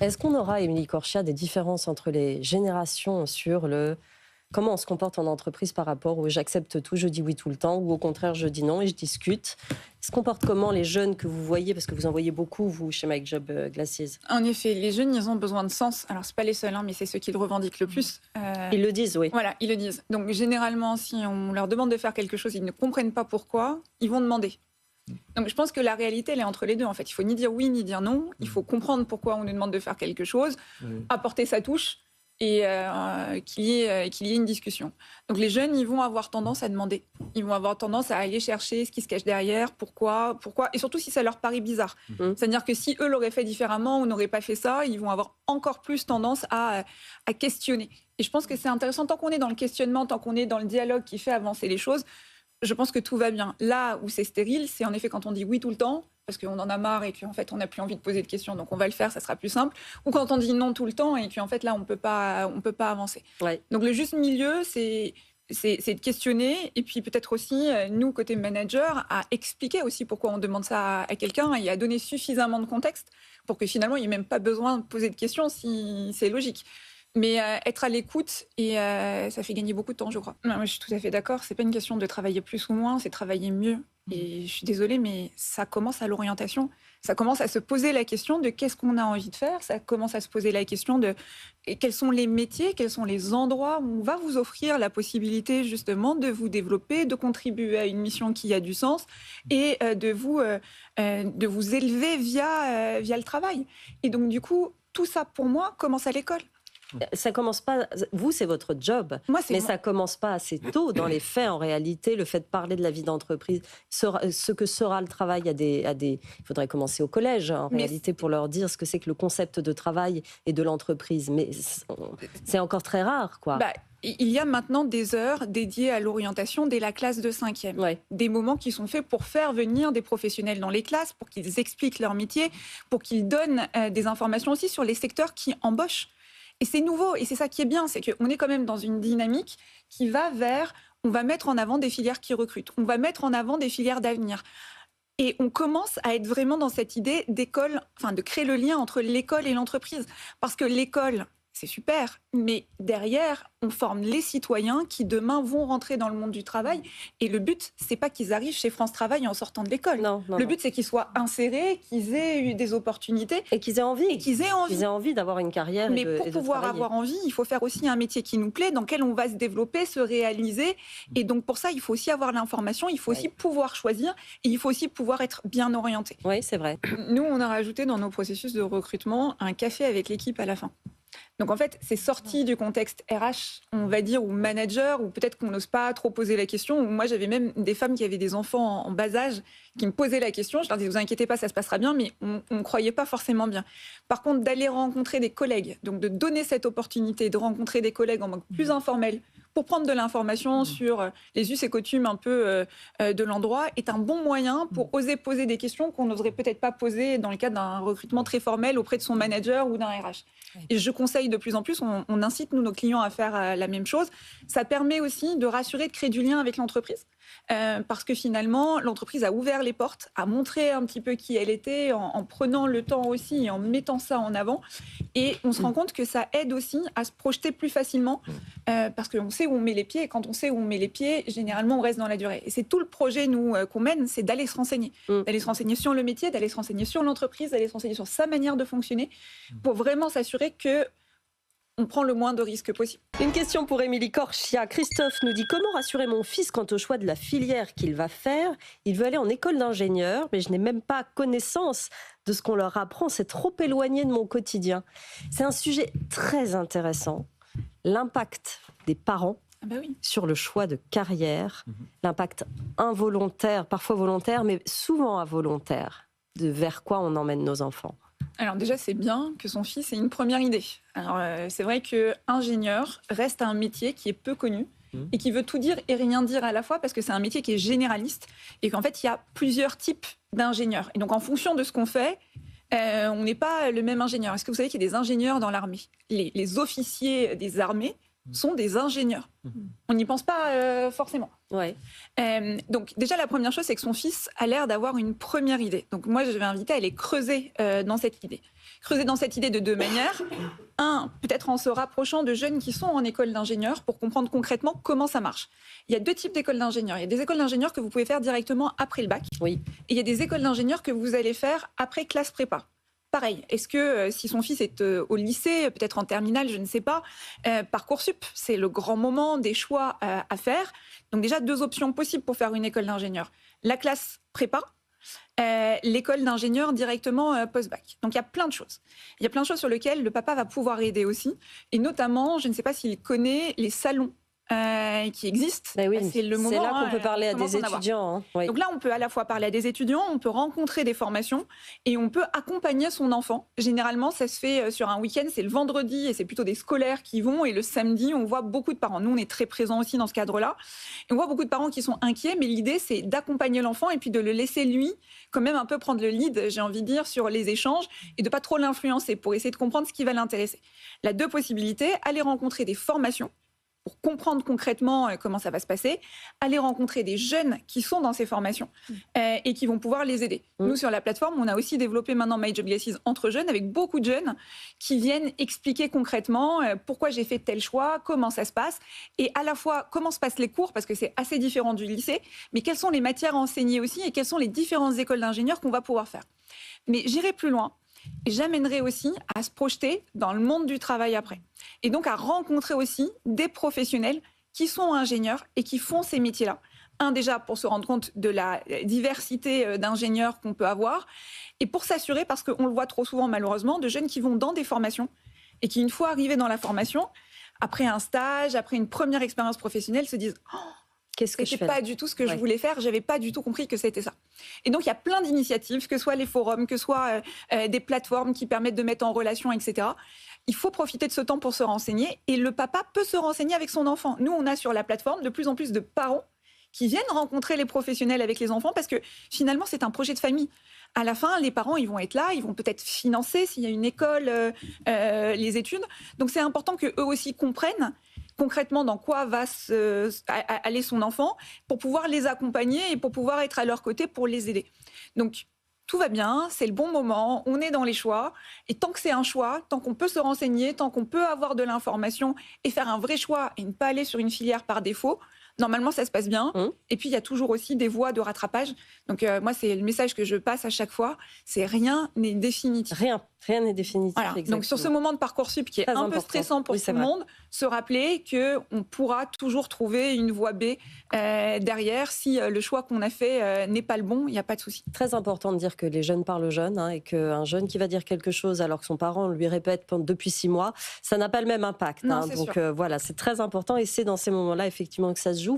Est-ce qu'on aura, Émilie Corchia, des différences entre les générations sur comment on se comporte en entreprise par rapport au j'accepte tout, je dis oui tout le temps, ou au contraire je dis non et je discute? Se comportent comment les jeunes que vous voyez, parce que vous en voyez beaucoup, vous, chez Mike Job Glaciers? En effet, les jeunes, ils ont besoin de sens. Alors, c'est pas les seuls, hein, mais c'est ceux qui le revendiquent le plus. Ils le disent, oui. Voilà, ils le disent. Donc, généralement, si on leur demande de faire quelque chose, ils ne comprennent pas pourquoi, ils vont demander. Donc, je pense que la réalité, elle est entre les deux, en fait. Il faut ni dire oui, ni dire non. Il faut comprendre pourquoi on nous demande de faire quelque chose, apporter sa touche et qu'il y ait une discussion. Donc, les jeunes, ils vont avoir tendance à demander. Ils vont avoir tendance à aller chercher ce qui se cache derrière, pourquoi, et surtout si ça leur paraît bizarre. C'est-à-dire que si eux l'auraient fait différemment ou n'auraient pas fait ça, ils vont avoir encore plus tendance à questionner. Et je pense que c'est intéressant, tant qu'on est dans le questionnement, tant qu'on est dans le dialogue qui fait avancer les choses, je pense que tout va bien. Là où c'est stérile, c'est en effet quand on dit oui tout le temps, parce qu'on en a marre et qu'en fait on n'a plus envie de poser de questions, donc on va le faire, ça sera plus simple. Ou quand on dit non tout le temps et qu'en fait là on peut pas avancer. Ouais. Donc le juste milieu, c'est de questionner et puis peut-être aussi, nous, côté manager, à expliquer aussi pourquoi on demande ça à quelqu'un et à donner suffisamment de contexte pour que finalement il n'y ait même pas besoin de poser de questions si c'est logique. Mais être à l'écoute, et ça fait gagner beaucoup de temps, je crois. Non, moi, je suis tout à fait d'accord. C'est pas une question de travailler plus ou moins, c'est travailler mieux. Et je suis désolée, mais ça commence à l'orientation. Ça commence à se poser la question de qu'est-ce qu'on a envie de faire. Ça commence à se poser la question de quels sont les métiers, quels sont les endroits où on va vous offrir la possibilité justement de vous développer, de contribuer à une mission qui a du sens et de vous élever via le travail. Et donc, du coup, tout ça, pour moi, commence à l'école. Ça commence pas. Vous, c'est votre job, mais ça commence pas assez tôt dans les faits. En réalité, le fait de parler de la vie d'entreprise, ce que sera le travail, il faudrait commencer au collège en réalité pour leur dire ce que c'est que le concept de travail et de l'entreprise. Mais c'est encore très rare, quoi. Il y a maintenant des heures dédiées à l'orientation dès la classe de 5e. Ouais. Des moments qui sont faits pour faire venir des professionnels dans les classes, pour qu'ils expliquent leur métier, pour qu'ils donnent des informations aussi sur les secteurs qui embauchent. Et c'est nouveau, et c'est ça qui est bien, c'est qu'on est quand même dans une dynamique qui va vers, on va mettre en avant des filières qui recrutent, on va mettre en avant des filières d'avenir. Et on commence à être vraiment dans cette idée d'école, enfin de créer le lien entre l'école et l'entreprise. Parce que l'école, c'est super, mais derrière, on forme les citoyens qui demain vont rentrer dans le monde du travail. Et le but, c'est pas qu'ils arrivent chez France Travail en sortant de l'école. Le but, c'est qu'ils soient insérés, qu'ils aient eu des opportunités. Et qu'ils aient envie. Qu'ils aient envie d'avoir une carrière. Mais pour pouvoir avoir envie, il faut faire aussi un métier qui nous plaît, dans lequel on va se développer, se réaliser. Et donc pour ça, il faut aussi avoir l'information, il faut aussi pouvoir choisir, et il faut aussi pouvoir être bien orienté. Oui, c'est vrai. Nous, on a rajouté dans nos processus de recrutement un café avec l'équipe à la fin. Donc en fait, c'est sorti du contexte RH, on va dire, ou manager, ou peut-être qu'on n'ose pas trop poser la question. Moi, j'avais même des femmes qui avaient des enfants en bas âge qui me posaient la question. Je leur disais, vous inquiétez pas, ça se passera bien, mais on ne croyait pas forcément bien. Par contre, d'aller rencontrer des collègues, donc de donner cette opportunité de rencontrer des collègues en mode plus informel, pour prendre de l'information sur les us et coutumes un peu de l'endroit, est un bon moyen pour oser poser des questions qu'on n'oserait peut-être pas poser dans le cadre d'un recrutement très formel auprès de son manager ou d'un RH. Et je conseille de plus en plus, on incite nos clients à faire la même chose. Ça permet aussi de rassurer, de créer du lien avec l'entreprise. Parce que finalement, l'entreprise a ouvert les portes, a montré un petit peu qui elle était, en prenant le temps aussi et en mettant ça en avant. Et on se rend compte que ça aide aussi à se projeter plus facilement, parce qu'on sait où on met les pieds. Et quand on sait où on met les pieds, généralement, on reste dans la durée. Et c'est tout le projet, nous, qu'on mène, c'est d'aller se renseigner. D'aller se renseigner sur le métier, d'aller se renseigner sur l'entreprise, d'aller se renseigner sur sa manière de fonctionner, pour vraiment s'assurer que on prend le moins de risques possible. Une question pour Émilie Corchia. Christophe nous dit « Comment rassurer mon fils quant au choix de la filière qu'il va faire ? Il veut aller en école d'ingénieur, mais je n'ai même pas connaissance de ce qu'on leur apprend. C'est trop éloigné de mon quotidien. » C'est un sujet très intéressant. L'impact des parents sur le choix de carrière, l'impact involontaire, parfois volontaire, mais souvent involontaire, de vers quoi on emmène nos enfants. Alors déjà, c'est bien que son fils ait une première idée. Alors c'est vrai qu'ingénieur reste un métier qui est peu connu et qui veut tout dire et rien dire à la fois, parce que c'est un métier qui est généraliste et qu'en fait, il y a plusieurs types d'ingénieurs. Et donc en fonction de ce qu'on fait, on n'est pas le même ingénieur. Est-ce que vous savez qu'il y a des ingénieurs dans l'armée ? Les officiers des armées sont des ingénieurs. On n'y pense pas forcément. Ouais. Donc déjà, la première chose, c'est que son fils a l'air d'avoir une première idée. Donc moi, je vais inviter à aller creuser dans cette idée. creuser dans cette idée de deux manières. Un, peut-être en se rapprochant de jeunes qui sont en école d'ingénieur pour comprendre concrètement comment ça marche. Il y a deux types d'écoles d'ingénieurs. Il y a des écoles d'ingénieurs que vous pouvez faire directement après le bac. Oui. Et il y a des écoles d'ingénieurs que vous allez faire après classe prépa. Pareil, est-ce que si son fils est au lycée, peut-être en terminale, je ne sais pas, Parcoursup, c'est le grand moment des choix à faire. Donc déjà, deux options possibles pour faire une école d'ingénieur. La classe prépa, l'école d'ingénieur directement post-bac. Donc il y a plein de choses. Il y a plein de choses sur lesquelles le papa va pouvoir aider aussi. Et notamment, je ne sais pas s'il connaît les salons qui existent. Ben oui, c'est le moment, là qu'on peut parler à des étudiants. Oui. Donc là, on peut à la fois parler à des étudiants, on peut rencontrer des formations et on peut accompagner son enfant. Généralement, ça se fait sur un week-end, c'est le vendredi et c'est plutôt des scolaires qui vont. Et le samedi, on voit beaucoup de parents. Nous, on est très présents aussi dans ce cadre-là. Et on voit beaucoup de parents qui sont inquiets, mais l'idée, c'est d'accompagner l'enfant et puis de le laisser, lui, quand même un peu prendre le lead, j'ai envie de dire, sur les échanges et de pas trop l'influencer pour essayer de comprendre ce qui va l'intéresser. La deux possibilités, aller rencontrer des formations pour comprendre concrètement comment ça va se passer, aller rencontrer des jeunes qui sont dans ces formations et qui vont pouvoir les aider. Nous, sur la plateforme, on a aussi développé maintenant My Job Glasses entre jeunes, avec beaucoup de jeunes qui viennent expliquer concrètement pourquoi j'ai fait tel choix, comment ça se passe, et à la fois comment se passent les cours, parce que c'est assez différent du lycée, mais quelles sont les matières enseignées aussi et quelles sont les différentes écoles d'ingénieurs qu'on va pouvoir faire. Mais j'irai plus loin. Et j'amènerai aussi à se projeter dans le monde du travail après. Et donc à rencontrer aussi des professionnels qui sont ingénieurs et qui font ces métiers-là. Un, déjà, pour se rendre compte de la diversité d'ingénieurs qu'on peut avoir. Et pour s'assurer, parce qu'on le voit trop souvent malheureusement, de jeunes qui vont dans des formations et qui, une fois arrivés dans la formation, après un stage, après une première expérience professionnelle, se disent « Qu'est-ce que je fais ? Pas du tout ce que je voulais faire, j'avais pas du tout compris que c'était ça. » Et donc il y a plein d'initiatives, que ce soit les forums, que ce soit des plateformes qui permettent de mettre en relation, etc. Il faut profiter de ce temps pour se renseigner et le papa peut se renseigner avec son enfant. Nous, on a sur la plateforme de plus en plus de parents qui viennent rencontrer les professionnels avec les enfants parce que finalement, c'est un projet de famille. À la fin, les parents, ils vont être là, ils vont peut-être financer, s'il y a une école, les études. Donc c'est important qu'eux aussi comprennent concrètement dans quoi va aller son enfant pour pouvoir les accompagner et pour pouvoir être à leur côté pour les aider. Donc, tout va bien, c'est le bon moment, on est dans les choix. Et tant que c'est un choix, tant qu'on peut se renseigner, tant qu'on peut avoir de l'information et faire un vrai choix et ne pas aller sur une filière par défaut, normalement, ça se passe bien. Et puis, il y a toujours aussi des voies de rattrapage. Donc, moi, c'est le message que je passe à chaque fois. C'est rien n'est définitif. Rien n'est définitif. Voilà. Donc, sur ce moment de Parcoursup qui est un peu stressant pour tout le monde, se rappeler qu'on pourra toujours trouver une voie B derrière. Si le choix qu'on a fait n'est pas le bon, il n'y a pas de souci. Très important de dire que les jeunes parlent aux jeunes et qu'un jeune qui va dire quelque chose alors que son parent lui répète depuis 6 mois, ça n'a pas le même impact. Non, Donc, voilà, c'est très important et c'est dans ces moments-là, effectivement, que ça se joue.